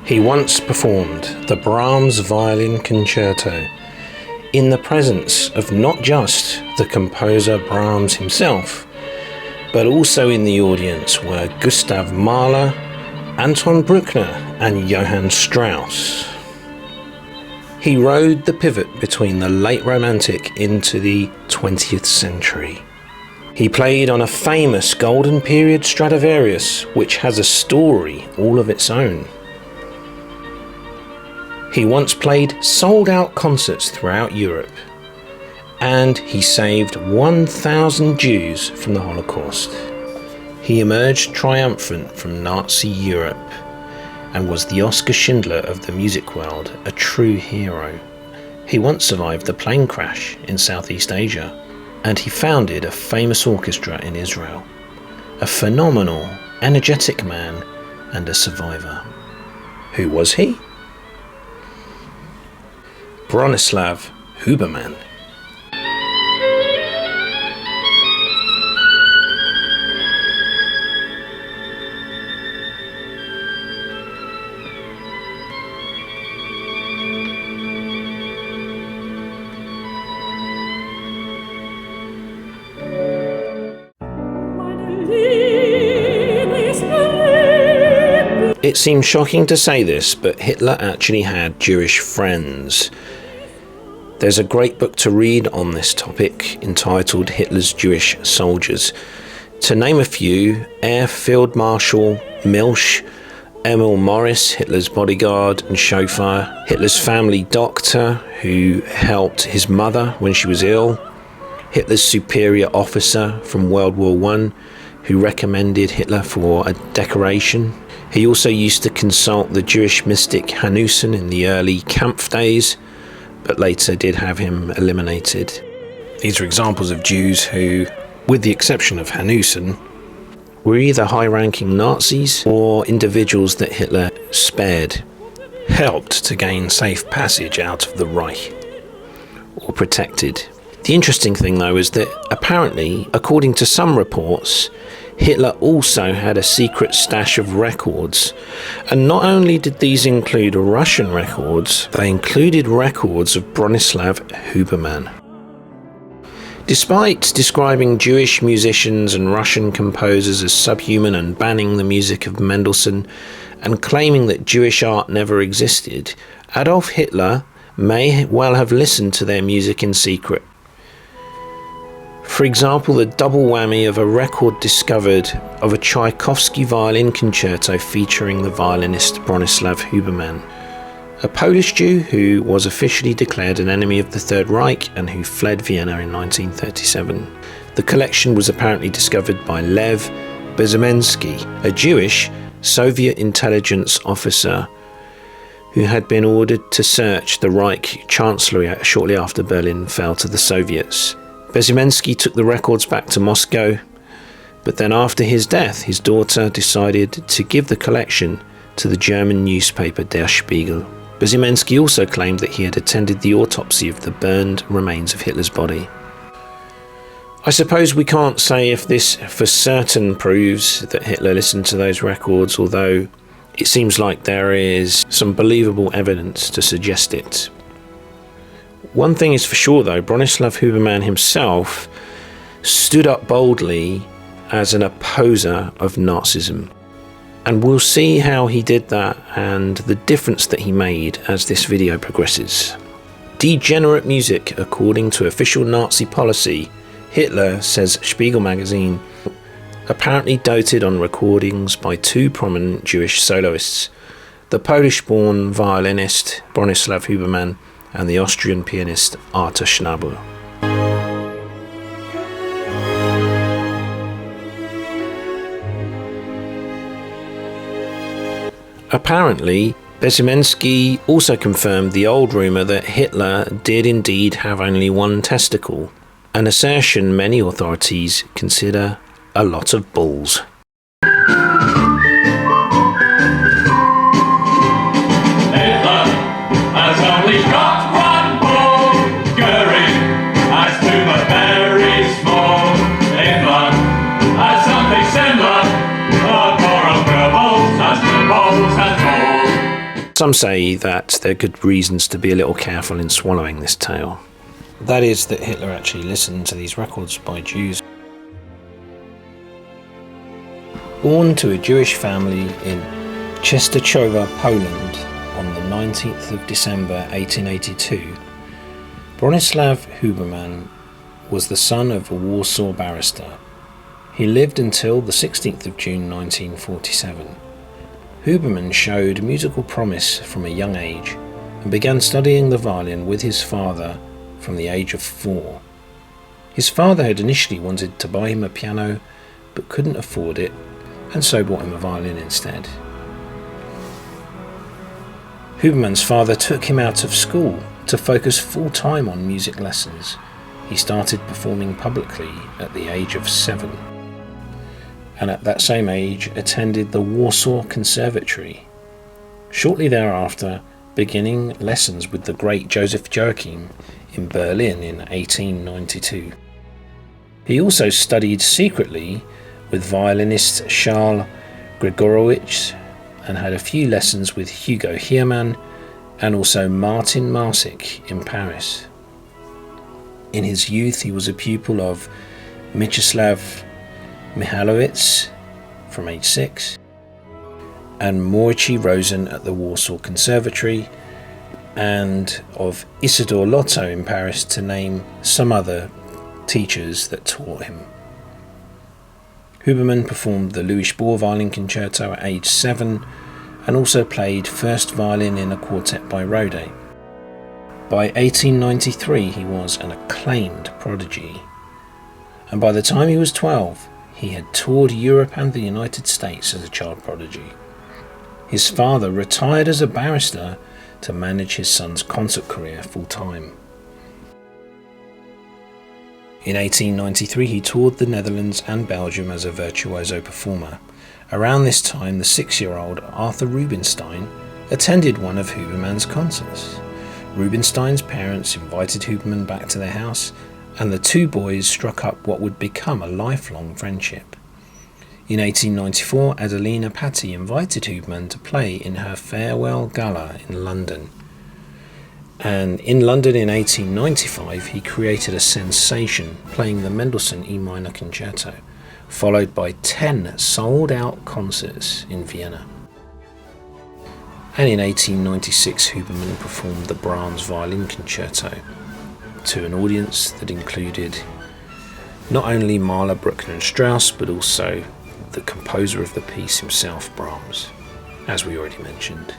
He once performed the Brahms Violin Concerto in the presence of not just the composer Brahms himself, but also in the audience were Gustav Mahler, Anton Bruckner and Johann Strauss. He rode the pivot between the late Romantic into the 20th century. He played on a famous Golden Period Stradivarius, which has a story all of its own. He once played sold-out concerts throughout Europe, and he saved 1,000 Jews from the Holocaust. He emerged triumphant from Nazi Europe and was the Oskar Schindler of the music world, a true hero. He once survived the plane crash in Southeast Asia, and he founded a famous orchestra in Israel. A phenomenal, energetic man and a survivor. Who was he? Bronislaw Huberman. It seems shocking to say this, but Hitler actually had Jewish friends. There's a great book to read on this topic entitled Hitler's Jewish Soldiers. To name a few, Air Field Marshal Milch, Emil Morris, Hitler's bodyguard and chauffeur, Hitler's family doctor who helped his mother when she was ill, Hitler's superior officer from World War I who recommended Hitler for a decoration. He also used to consult the Jewish mystic Hanussen in the early Kampf days, but later did have him eliminated. These are examples of Jews who, with the exception of Hanussen, were either high-ranking Nazis or individuals that Hitler spared, helped to gain safe passage out of the Reich, or protected. The interesting thing, though, is that apparently, according to some reports, Hitler also had a secret stash of records, and not only did these include Russian records, they included records of Bronislaw Huberman. Despite describing Jewish musicians and Russian composers as subhuman and banning the music of Mendelssohn and claiming that Jewish art never existed, Adolf Hitler may well have listened to their music in secret. For example, the double whammy of a record discovered of a Tchaikovsky violin concerto featuring the violinist Bronislaw Huberman, a Polish Jew who was officially declared an enemy of the Third Reich and who fled Vienna in 1937. The collection was apparently discovered by Lev Bezymensky, a Jewish Soviet intelligence officer who had been ordered to search the Reich Chancellery shortly after Berlin fell to the Soviets. Bezymensky took the records back to Moscow, but then after his death, his daughter decided to give the collection to the German newspaper Der Spiegel. Bezymensky also claimed that he had attended the autopsy of the burned remains of Hitler's body. I suppose we can't say if this for certain proves that Hitler listened to those records, although it seems like there is some believable evidence to suggest it. One thing is for sure though, Bronislaw Huberman himself stood up boldly as an opposer of Nazism. And we'll see how he did that and the difference that he made as this video progresses. Degenerate music according to official Nazi policy, Hitler, says Spiegel magazine, apparently doted on recordings by two prominent Jewish soloists, the Polish-born violinist Bronislaw Huberman and the Austrian pianist Arthur Schnabel. Apparently, Bezymensky also confirmed the old rumour that Hitler did indeed have only one testicle, an assertion many authorities consider a lot of balls. Some say that there are good reasons to be a little careful in swallowing this tale. That is, that Hitler actually listened to these records by Jews. Born to a Jewish family in Częstochowa, Poland on the 19th of December 1882, Bronislaw Huberman was the son of a Warsaw barrister. He lived until the 16th of June 1947. Huberman showed musical promise from a young age and began studying the violin with his father from the age of 4. His father had initially wanted to buy him a piano but couldn't afford it, and so bought him a violin instead. Huberman's father took him out of school to focus full-time on music lessons. He started performing publicly at the age of 7, and at that same age attended the Warsaw Conservatory. Shortly thereafter, beginning lessons with the great Joseph Joachim in Berlin in 1892. He also studied secretly with violinist Charles Gregorowicz and had a few lessons with Hugo Hermann and also Martin Marsic in Paris. In his youth he was a pupil of Mieczysław Michalowicz from age 6 and Mojci Rosen at the Warsaw Conservatory, and of Isidore Lotto in Paris, to name some other teachers that taught him. Huberman performed the Louis Spohr Violin Concerto at age 7 and also played first violin in a quartet by Rode. By 1893 he was an acclaimed prodigy, and by the time he was 12 he had toured Europe and the United States as a child prodigy. His father retired as a barrister to manage his son's concert career full-time. In 1893 he toured the Netherlands and Belgium as a virtuoso performer. Around this time the 6-year-old Arthur Rubinstein attended one of Huberman's concerts. Rubinstein's parents invited Huberman back to their house, and the two boys struck up what would become a lifelong friendship. In 1894, Adelina Patti invited Huberman to play in her farewell gala in London. And in London in 1895, he created a sensation playing the Mendelssohn E minor concerto, followed by 10 sold-out concerts in Vienna. And in 1896, Huberman performed the Brahms Violin Concerto to an audience that included not only Mahler, Bruckner and Strauss, but also the composer of the piece himself, Brahms, as we already mentioned.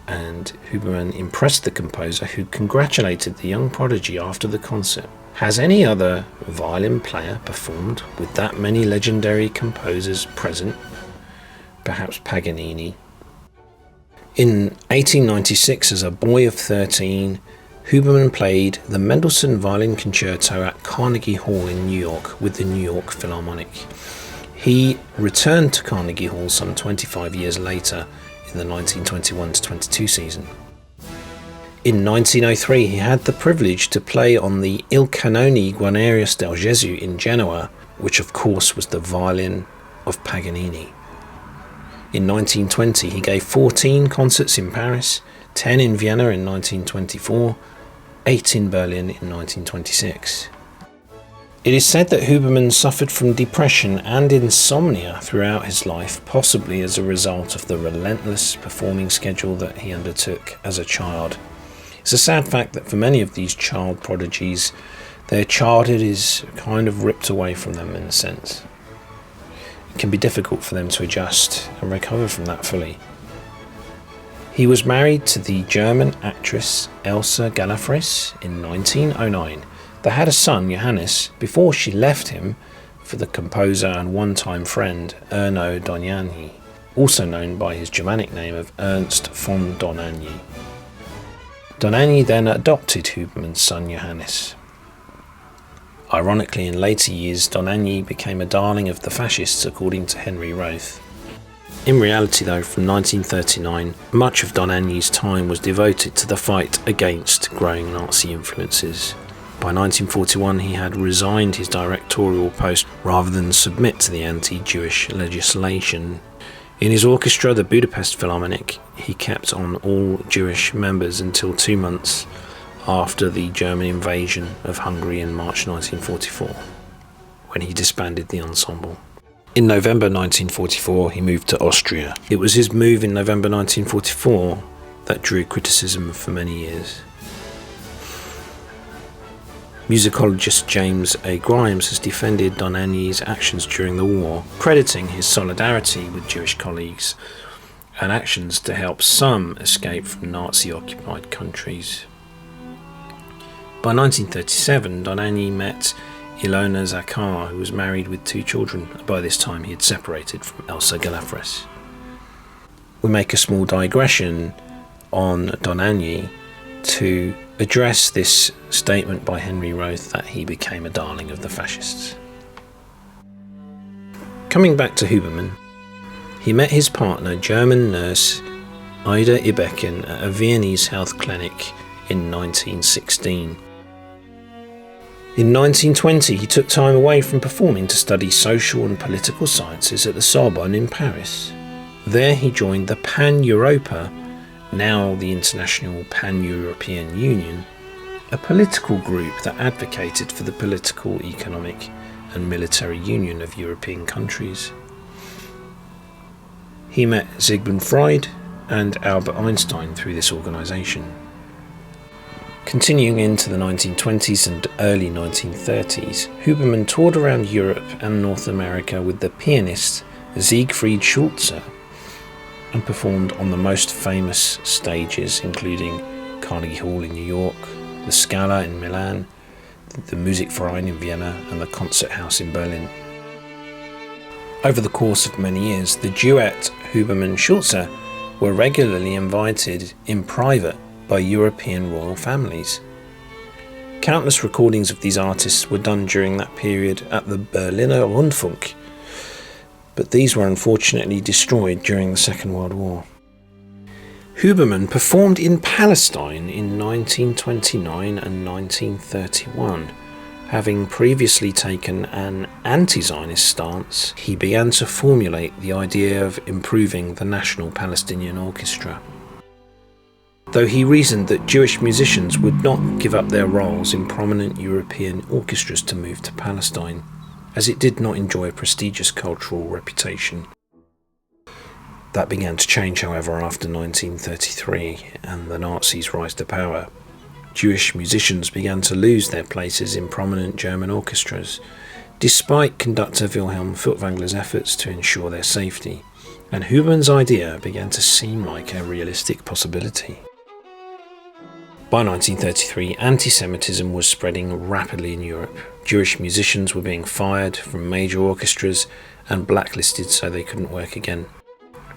And Huberman impressed the composer, who congratulated the young prodigy after the concert. Has any other violin player performed with that many legendary composers present? Perhaps Paganini. In 1896, as a boy of 13, Huberman played the Mendelssohn Violin Concerto at Carnegie Hall in New York with the New York Philharmonic. He returned to Carnegie Hall some 25 years later in the 1921-22 season. In 1903 he had the privilege to play on the Il Canone Guarnerius del Gesù in Genoa, which of course was the violin of Paganini. In 1920 he gave 14 concerts in Paris, 10 in Vienna in 1924, 8 in Berlin in 1926. It is said that Huberman suffered from depression and insomnia throughout his life, possibly as a result of the relentless performing schedule that he undertook as a child. It's a sad fact that for many of these child prodigies, their childhood is kind of ripped away from them in a sense. It can be difficult for them to adjust and recover from that fully. He was married to the German actress Elsa Galafris in 1909. They had a son, Johannes, before she left him for the composer and one-time friend Erno Dohnányi, also known by his Germanic name of Ernst von Dohnányi. Dohnányi then adopted Huberman's son Johannes. Ironically, in later years, Dohnányi became a darling of the fascists, according to Henry Roth. In reality, though, from 1939, much of Dohnányi's time was devoted to the fight against growing Nazi influences. By 1941 he had resigned his directorial post rather than submit to the anti-Jewish legislation. In his orchestra, the Budapest Philharmonic, he kept on all Jewish members until 2 months after the German invasion of Hungary in March 1944, when he disbanded the ensemble. In November 1944, he moved to Austria. It was his move in November 1944 that drew criticism for many years. Musicologist James A. Grimes has defended Dohnányi's actions during the war, crediting his solidarity with Jewish colleagues and actions to help some escape from Nazi-occupied countries. By 1937, Dohnányi met Ilona Zakar, who was married with 2 children. By this time, he had separated from Elsa Galafres. We make a small digression on Dohnányi to address this statement by Henry Roth that he became a darling of the fascists. Coming back to Huberman, he met his partner, German nurse Ida Ibecken, at a Viennese health clinic in 1916. In 1920, he took time away from performing to study social and political sciences at the Sorbonne in Paris. There he joined the Pan-Europa, now the International Pan-European Union, a political group that advocated for the political, economic and military union of European countries. He met Sigmund Freud and Albert Einstein through this organisation. Continuing into the 1920s and early 1930s, Huberman toured around Europe and North America with the pianist Siegfried Schulze and performed on the most famous stages, including Carnegie Hall in New York, the Scala in Milan, the Musikverein in Vienna and the Concert House in Berlin. Over the course of many years, the duet Huberman-Schulze were regularly invited in private by European royal families. Countless recordings of these artists were done during that period at the Berliner Rundfunk, but these were unfortunately destroyed during the Second World War. Huberman performed in Palestine in 1929 and 1931. Having previously taken an anti-Zionist stance, he began to formulate the idea of improving the National Palestinian Orchestra. Though he reasoned that Jewish musicians would not give up their roles in prominent European orchestras to move to Palestine, as it did not enjoy a prestigious cultural reputation. That began to change, however, after 1933 and the Nazis' rise to power. Jewish musicians began to lose their places in prominent German orchestras, despite conductor Wilhelm Furtwängler's efforts to ensure their safety, and Huberman's idea began to seem like a realistic possibility. By 1933, anti-Semitism was spreading rapidly in Europe. Jewish musicians were being fired from major orchestras and blacklisted so they couldn't work again.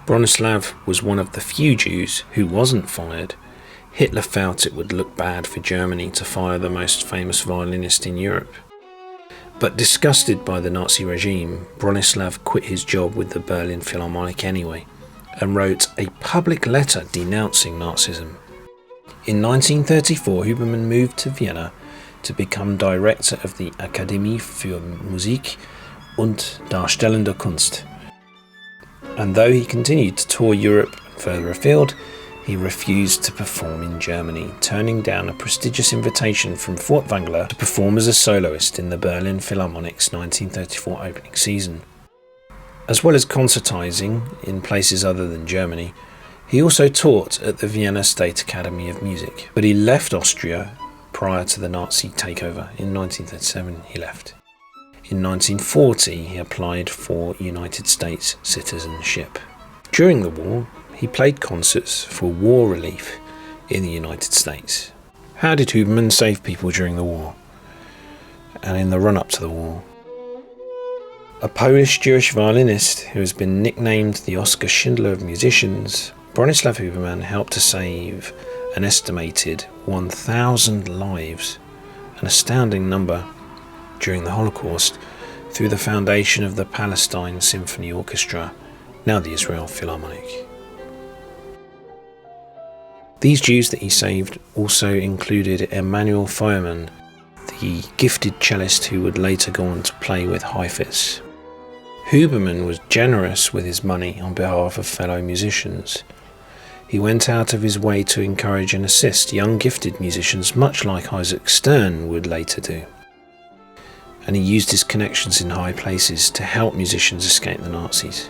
Bronislaw was one of the few Jews who wasn't fired. Hitler felt it would look bad for Germany to fire the most famous violinist in Europe. But disgusted by the Nazi regime, Bronislaw quit his job with the Berlin Philharmonic anyway, and wrote a public letter denouncing Nazism. In 1934, Huberman moved to Vienna to become director of the Akademie für Musik und Darstellende Kunst. And though he continued to tour Europe and further afield, he refused to perform in Germany, turning down a prestigious invitation from Furtwängler to perform as a soloist in the Berlin Philharmonic's 1934 opening season. As well as concertizing in places other than Germany, he also taught at the Vienna State Academy of Music, but he left Austria prior to the Nazi takeover. In 1937 he left. In 1940 he applied for United States citizenship. During the war, he played concerts for war relief in the United States. How did Huberman save people during the war and in the run-up to the war? A Polish-Jewish violinist who has been nicknamed the Oskar Schindler of musicians, Bronislaw Huberman helped to save an estimated 1,000 lives, an astounding number, during the Holocaust through the foundation of the Palestine Symphony Orchestra, now the Israel Philharmonic. These Jews that he saved also included Emanuel Feuermann, the gifted cellist who would later go on to play with Heifetz. Huberman was generous with his money on behalf of fellow musicians. He went out of his way to encourage and assist young gifted musicians, much like Isaac Stern would later do. And he used his connections in high places to help musicians escape the Nazis.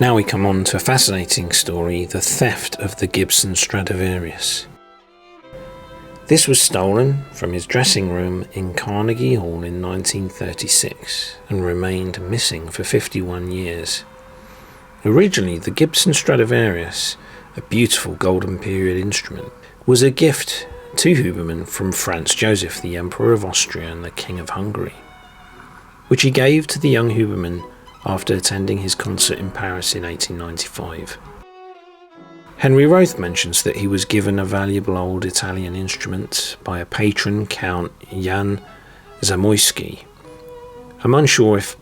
Now we come on to a fascinating story, the theft of the Gibson Stradivarius. This was stolen from his dressing room in Carnegie Hall in 1936 and remained missing for 51 years. Originally, the Gibson Stradivarius, a beautiful golden period instrument, was a gift to Huberman from Franz Joseph, the Emperor of Austria and the King of Hungary, which he gave to the young Huberman after attending his concert in Paris in 1895. Henry Roth mentions that he was given a valuable old Italian instrument by a patron, Count Jan Zamoyski. I'm unsure if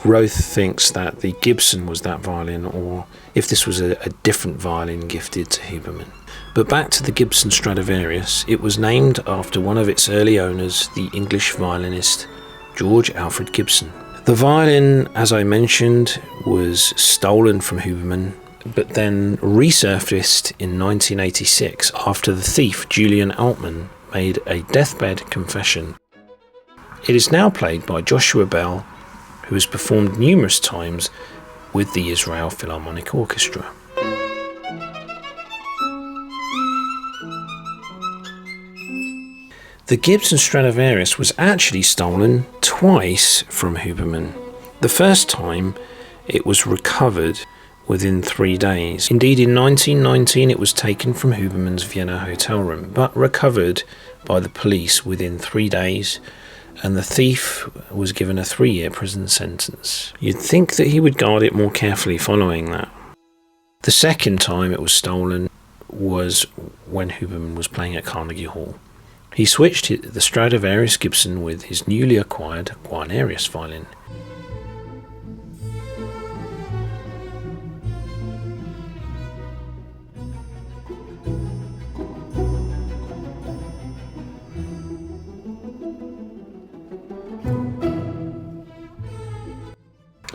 Roth thinks that the Gibson was that violin or if this was a different violin gifted to Huberman. But back to the Gibson Stradivarius, it was named after one of its early owners, the English violinist George Alfred Gibson. The violin, as I mentioned, was stolen from Huberman, but then resurfaced in 1986 after the thief Julian Altman made a deathbed confession. It is now played by Joshua Bell, who has performed numerous times with the Israel Philharmonic Orchestra. The Gibson Stradivarius was actually stolen twice from Huberman. The first time it was recovered within 3 days. Indeed, in 1919 it was taken from Huberman's Vienna hotel room, but recovered by the police within 3 days, and the thief was given a 3-year prison sentence. You'd think that he would guard it more carefully following that. The second time it was stolen was when Huberman was playing at Carnegie Hall. He switched the Stradivarius Gibson with his newly acquired Guarnerius violin.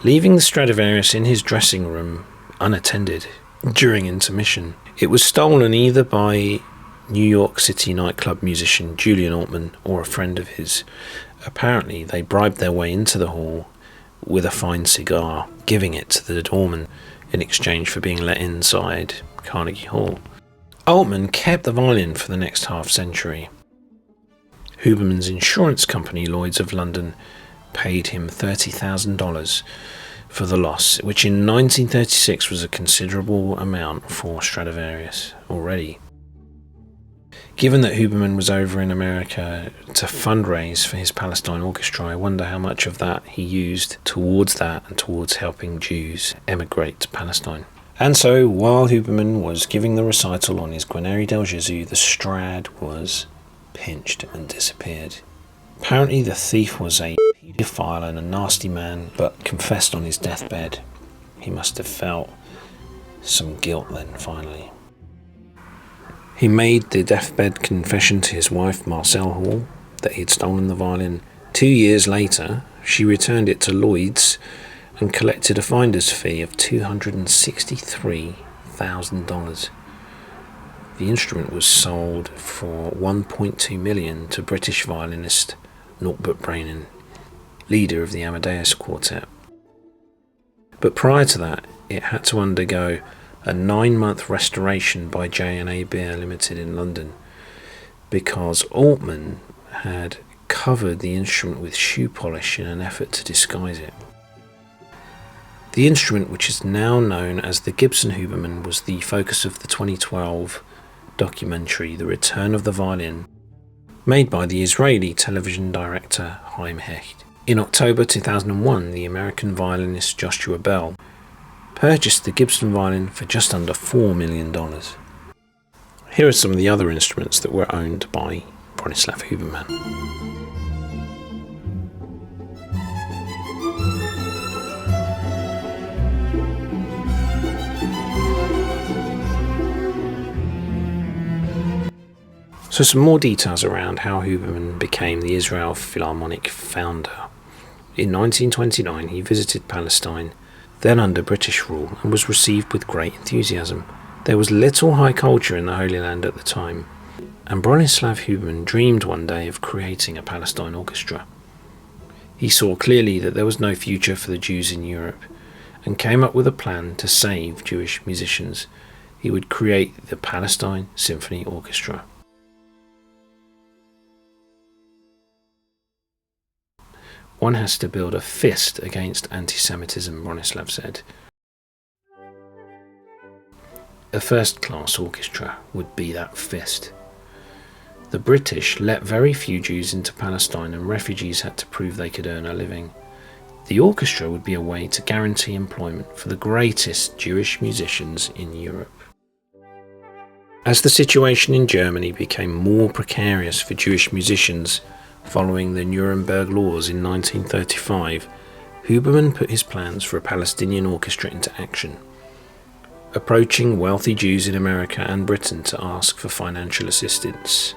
Leaving the Stradivarius in his dressing room unattended during intermission, it was stolen either by New York City nightclub musician Julian Altman or a friend of his. Apparently, they bribed their way into the hall with a fine cigar, giving it to the doorman in exchange for being let inside Carnegie Hall. Altman kept the violin for the next half-century. Huberman's insurance company, Lloyd's of London, paid him $30,000 for the loss, which in 1936 was a considerable amount for Stradivarius already. Given that Huberman was over in America to fundraise for his Palestine Orchestra, I wonder how much of that he used towards that and towards helping Jews emigrate to Palestine. And so, while Huberman was giving the recital on his Guarneri del Gesù, the Strad was pinched and disappeared. Apparently the thief was a paedophile and a nasty man, but confessed on his deathbed. He must have felt some guilt then, finally. He made the deathbed confession to his wife, Marcelle Hall, that he had stolen the violin. 2 years later, she returned it to Lloyd's and collected a finder's fee of $263,000. The instrument was sold for $1.2 million to British violinist Norbert Brainin, leader of the Amadeus Quartet. But prior to that, it had to undergo a 9-month restoration by J&A Beer Limited in London because Altman had covered the instrument with shoe polish in an effort to disguise it. The instrument, which is now known as the Gibson Huberman, was the focus of the 2012 documentary The Return of the Violin, made by the Israeli television director Chaim Hecht. In October 2001, the American violinist Joshua Bell purchased the Gibson violin for just under $4 million. Here are some of the other instruments that were owned by Bronislaw Huberman. So some more details around how Huberman became the Israel Philharmonic founder. In 1929 he visited Palestine, then under British rule, and was received with great enthusiasm. There was little high culture in the Holy Land at the time, and Bronislaw Huberman dreamed one day of creating a Palestine orchestra. He saw clearly that there was no future for the Jews in Europe, and came up with a plan to save Jewish musicians. He would create the Palestine Symphony Orchestra. One has to build a fist against anti-Semitism, Bronislaw said. A first-class orchestra would be that fist. The British let very few Jews into Palestine, and refugees had to prove they could earn a living. The orchestra would be a way to guarantee employment for the greatest Jewish musicians in Europe. As the situation in Germany became more precarious for Jewish musicians following the Nuremberg laws in 1935, Huberman put his plans for a Palestinian orchestra into action, approaching wealthy Jews in America and Britain to ask for financial assistance.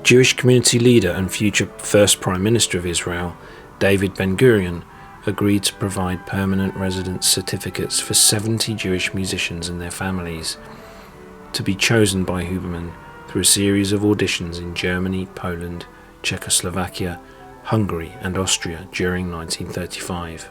Jewish community leader and future first Prime Minister of Israel, David Ben-Gurion, agreed to provide permanent residence certificates for 70 Jewish musicians and their families, to be chosen by Huberman through a series of auditions in Germany, Poland, Czechoslovakia, Hungary and Austria during 1935.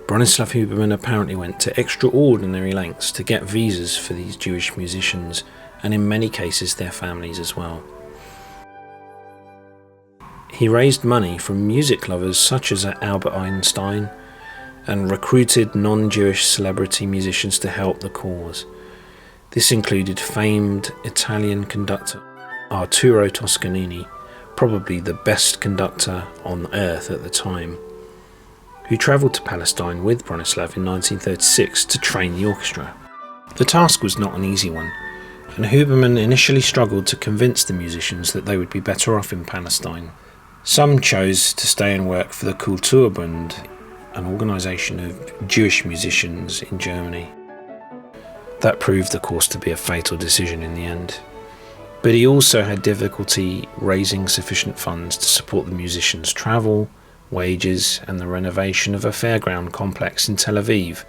Bronislaw Huberman apparently went to extraordinary lengths to get visas for these Jewish musicians, and in many cases their families as well. He raised money from music lovers such as Albert Einstein and recruited non-Jewish celebrity musicians to help the cause. This included famed Italian conductor Arturo Toscanini, probably the best conductor on earth at the time, who travelled to Palestine with Bronislaw in 1936 to train the orchestra. The task was not an easy one, and Huberman initially struggled to convince the musicians that they would be better off in Palestine. Some chose to stay and work for the Kulturbund, an organisation of Jewish musicians in Germany. That proved, of course, to be a fatal decision in the end. But he also had difficulty raising sufficient funds to support the musicians' travel, wages, and the renovation of a fairground complex in Tel Aviv,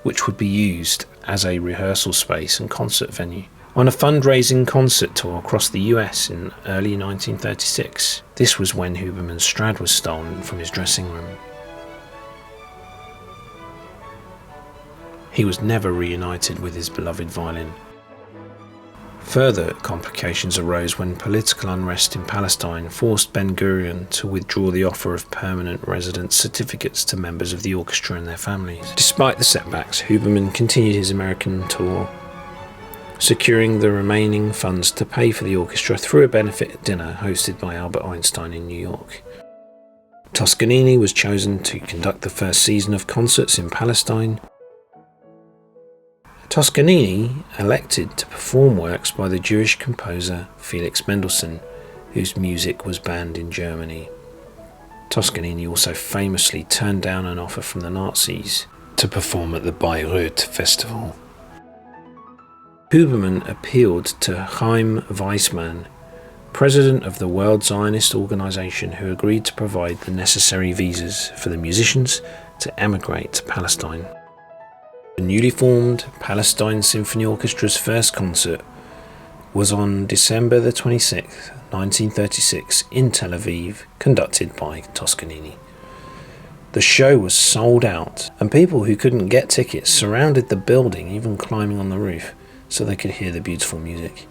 which would be used as a rehearsal space and concert venue. On a fundraising concert tour across the US in early 1936, this was when Huberman's Strad was stolen from his dressing room. He was never reunited with his beloved violin. Further complications arose when political unrest in Palestine forced Ben-Gurion to withdraw the offer of permanent residence certificates to members of the orchestra and their families. Despite the setbacks, Huberman continued his American tour, securing the remaining funds to pay for the orchestra through a benefit dinner hosted by Albert Einstein in New York. Toscanini was chosen to conduct the first season of concerts in Palestine. Toscanini elected to perform works by the Jewish composer Felix Mendelssohn, whose music was banned in Germany. Toscanini also famously turned down an offer from the Nazis to perform at the Bayreuth Festival. Huberman appealed to Chaim Weizmann, president of the World Zionist Organization, who agreed to provide the necessary visas for the musicians to emigrate to Palestine. The newly formed Palestine Symphony Orchestra's first concert was on December the 26th, 1936 in Tel Aviv, conducted by Toscanini. The show was sold out, and people who couldn't get tickets surrounded the building, even climbing on the roof, so they could hear the beautiful music.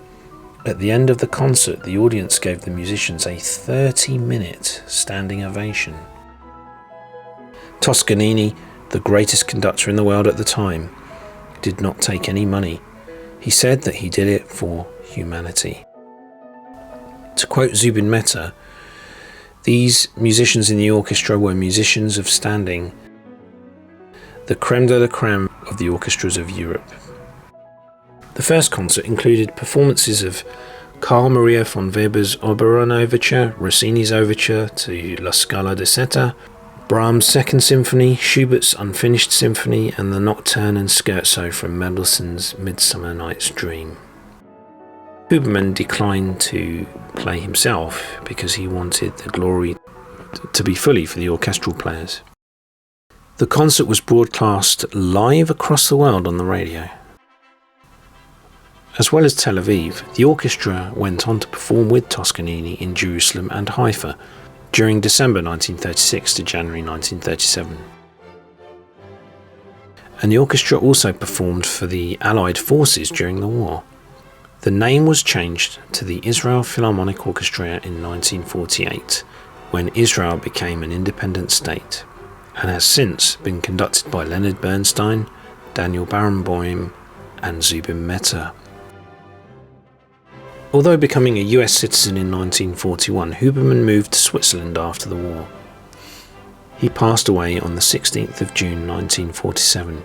At the end of the concert, the audience gave the musicians a 30-minute standing ovation. Toscanini, the greatest conductor in the world at the time, did not take any money. He said that he did it for humanity. To quote Zubin Mehta, these musicians in the orchestra were musicians of standing, the creme de la creme of the orchestras of Europe. The first concert included performances of Carl Maria von Weber's Oberon Overture, Rossini's Overture to La Scala di Seta, Brahms' Second Symphony, Schubert's Unfinished Symphony, and the Nocturne and Scherzo from Mendelssohn's Midsummer Night's Dream. Huberman declined to play himself because he wanted the glory to be fully for the orchestral players. The concert was broadcast live across the world on the radio. As well as Tel Aviv, the orchestra went on to perform with Toscanini in Jerusalem and Haifa during December 1936 to January 1937. And the orchestra also performed for the Allied forces during the war. The name was changed to the Israel Philharmonic Orchestra in 1948, when Israel became an independent state, and has since been conducted by Leonard Bernstein, Daniel Barenboim, and Zubin Mehta. Although becoming a US citizen in 1941, Huberman moved to Switzerland after the war. He passed away on the 16th of June 1947.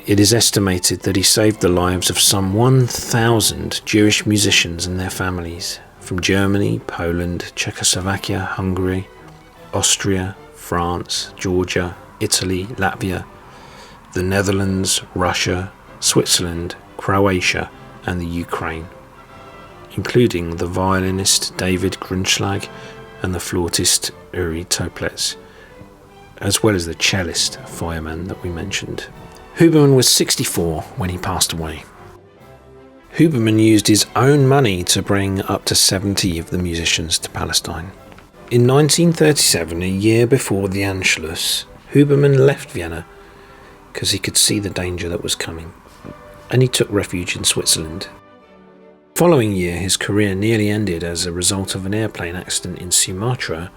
It is estimated that he saved the lives of some 1,000 Jewish musicians and their families from Germany, Poland, Czechoslovakia, Hungary, Austria, France, Georgia, Italy, Latvia, the Netherlands, Russia, Switzerland, Croatia, and the Ukraine, including the violinist David Grunschlag and the flautist Uri Toplitz, as well as the cellist Feuermann that we mentioned. Huberman was 64 when he passed away. Huberman used his own money to bring up to 70 of the musicians to Palestine. In 1937, a year before the Anschluss, Huberman left Vienna because he could see the danger that was coming, and he took refuge in Switzerland. The following year, his career nearly ended as a result of an airplane accident in Sumatra,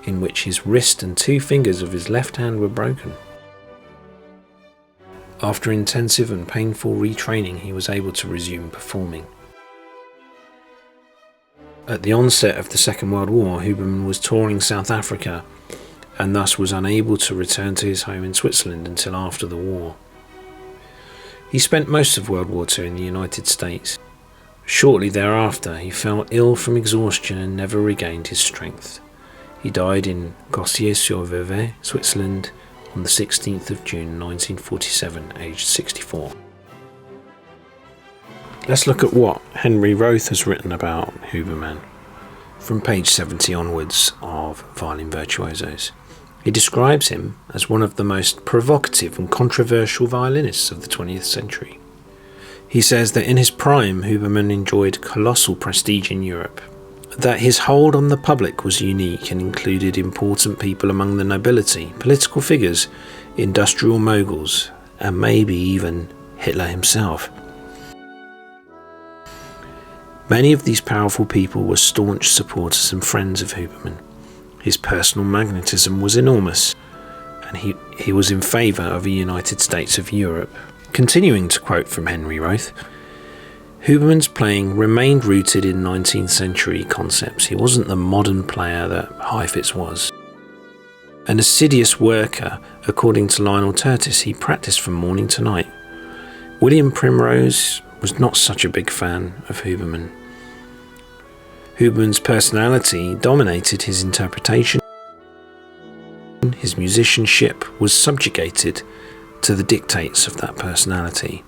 in which his wrist and 2 fingers of his left hand were broken. After intensive and painful retraining, he was able to resume performing. At the onset of the Second World War, Huberman was touring South Africa and thus was unable to return to his home in Switzerland until after the war. He spent most of World War II in the United States. Shortly thereafter, he fell ill from exhaustion and never regained his strength. He died in Gossier-sur-Vevey, Switzerland, on the 16th of June 1947, aged 64. Let's look at what Henry Roth has written about Huberman from page 70 onwards of Violin Virtuosos. He describes him as one of the most provocative and controversial violinists of the 20th century. He says that in his prime, Huberman enjoyed colossal prestige in Europe, that his hold on the public was unique and included important people among the nobility, political figures, industrial moguls, and maybe even Hitler himself. Many of these powerful people were staunch supporters and friends of Huberman. His personal magnetism was enormous, and he was in favour of a United States of Europe. Continuing to quote from Henry Roth, Huberman's playing remained rooted in 19th century concepts. He wasn't the modern player that Heifetz was. An assiduous worker, according to Lionel Tertis, he practiced from morning to night. William Primrose was not such a big fan of Huberman. Huberman's personality dominated his interpretation. His musicianship was subjugated to the dictates of that personality.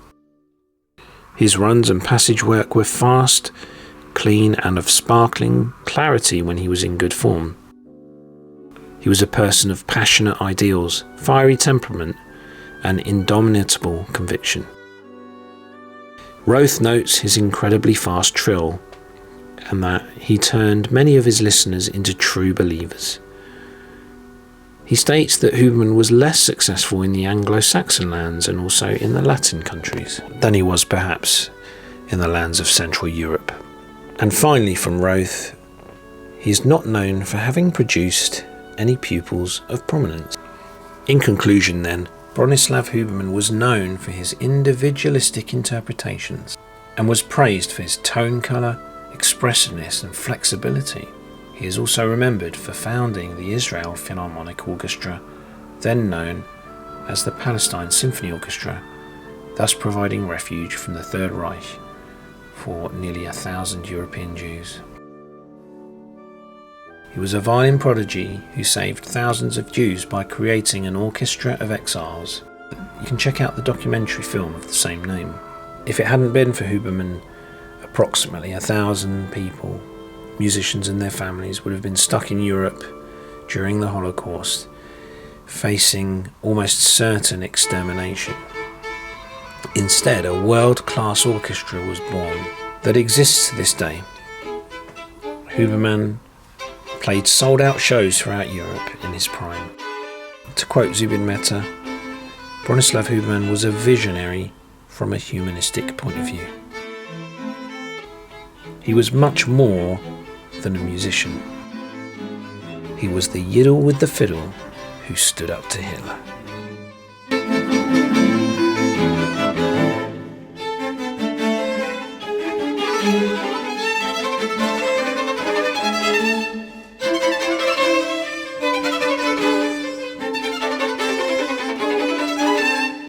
His runs and passage work were fast, clean, and of sparkling clarity when he was in good form. He was a person of passionate ideals, fiery temperament, and indomitable conviction. Roth notes his incredibly fast trill, and that he turned many of his listeners into true believers. He states that Huberman was less successful in the Anglo-Saxon lands and also in the Latin countries than he was perhaps in the lands of Central Europe. And finally, from Roth, he is not known for having produced any pupils of prominence. In conclusion then, Bronislaw Huberman was known for his individualistic interpretations and was praised for his tone colour, expressiveness and flexibility. He is also remembered for founding the Israel Philharmonic Orchestra, then known as the Palestine Symphony Orchestra, thus providing refuge from the Third Reich for nearly 1,000 European Jews. He was a violin prodigy who saved thousands of Jews by creating an orchestra of exiles. You can check out the documentary film of the same name. If it hadn't been for Huberman, a approximately 1,000 people, musicians and their families, would have been stuck in Europe during the Holocaust, facing almost certain extermination. Instead, a world-class orchestra was born that exists to this day. Huberman played sold-out shows throughout Europe in his prime. To quote Zubin Mehta, Bronislaw Huberman was a visionary from a humanistic point of view. He was much more than a musician. He was the yiddle with the fiddle who stood up to Hitler.